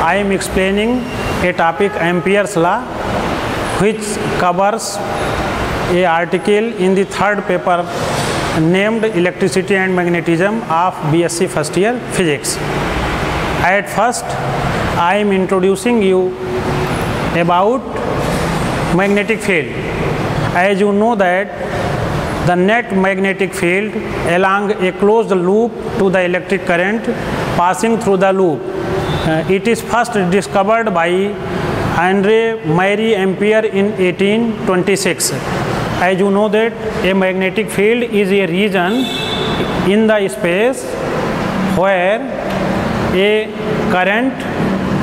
I am explaining a topic, Ampere's law, which covers a article in the third paper named Electricity and Magnetism of BSc first year physics. At first, I am introducing you about magnetic field. As you know that the net magnetic field along a closed loop to the electric current passing through the loop. It is first discovered by Andre Marie Ampere in 1826. As you know that a magnetic field is a region in the space where a current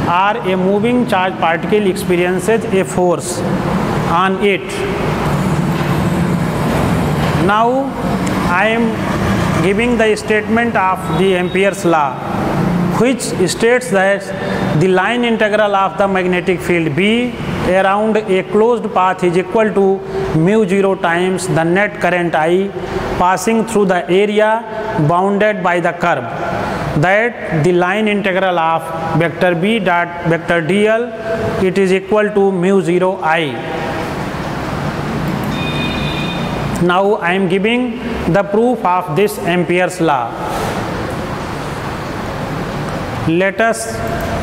or a moving charge particle experiences a force on it. Now I am giving the statement of the Ampere's law, which states that the line integral of the magnetic field B around a closed path is equal to mu0 times the net current I passing through the area bounded by the curve. That the line integral of vector B dot vector dl, it is equal to mu0 I. Now I am giving the proof of this Ampere's law. Let us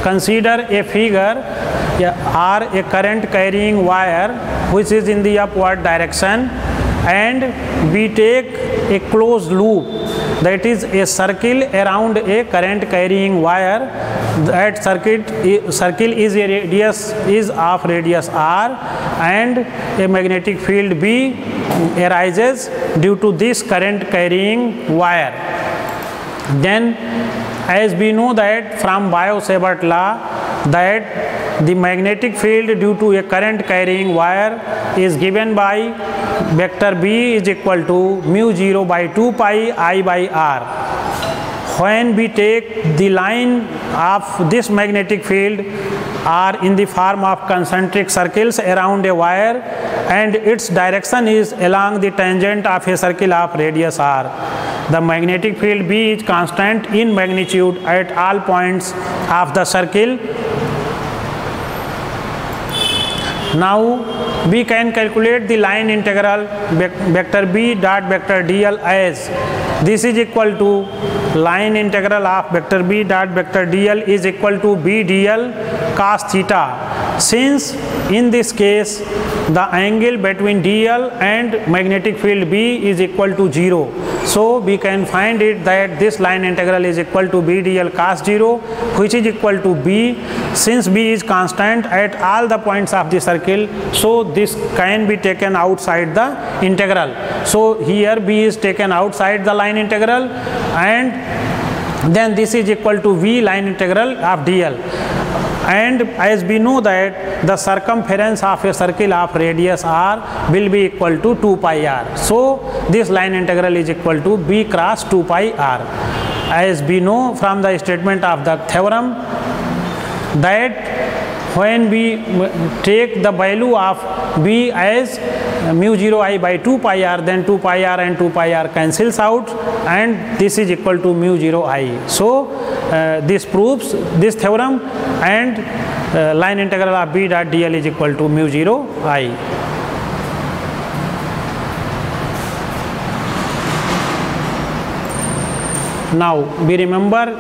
consider a figure or a current carrying wire which is in the upward direction, and we take a closed loop, that is a circle around a current carrying wire. That circle is a radius is of radius r, and a magnetic field B arises due to this current carrying wire. Then, as we know that from Biot-Savart law, that the magnetic field due to a current carrying wire is given by vector B is equal to mu0 by 2 pi I by r. When we take the line of this magnetic field are in the form of concentric circles around a wire, and its direction is along the tangent of a circle of radius r. The magnetic field B is constant in magnitude at all points of the circle. Now we can calculate the line integral vector B dot vector dl as this is equal to line integral of vector B dot vector dl is equal to B dl cos theta. Since in this case the angle between dl and magnetic field B is equal to 0, so we can find it that this line integral is equal to B dl cos 0, which is equal to B. Since B is constant at all the points of the circle, so this can be taken outside the integral. So here B is taken outside the line integral, and then this is equal to V line integral of dl. And as we know that the circumference of a circle of radius r will be equal to 2 pi r. So this line integral is equal to B cross 2 pi r. As we know from the statement of the theorem that when we take the value of B as mu0 I by 2 pi r, then 2 pi r and 2 pi r cancels out, and this is equal to mu0 I. So this proves this theorem, and line integral of B dot dl is equal to mu0 I. Now we remember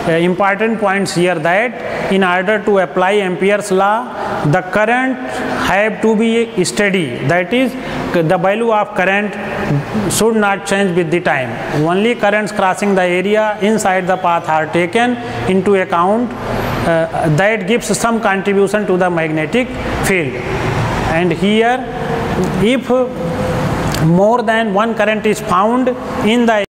important points here, that in order to apply Ampere's law, the current have to be steady, that is the value of current should not change with the time. Only currents crossing the area inside the path are taken into account. That gives some contribution to the magnetic field. And here if more than one current is found in the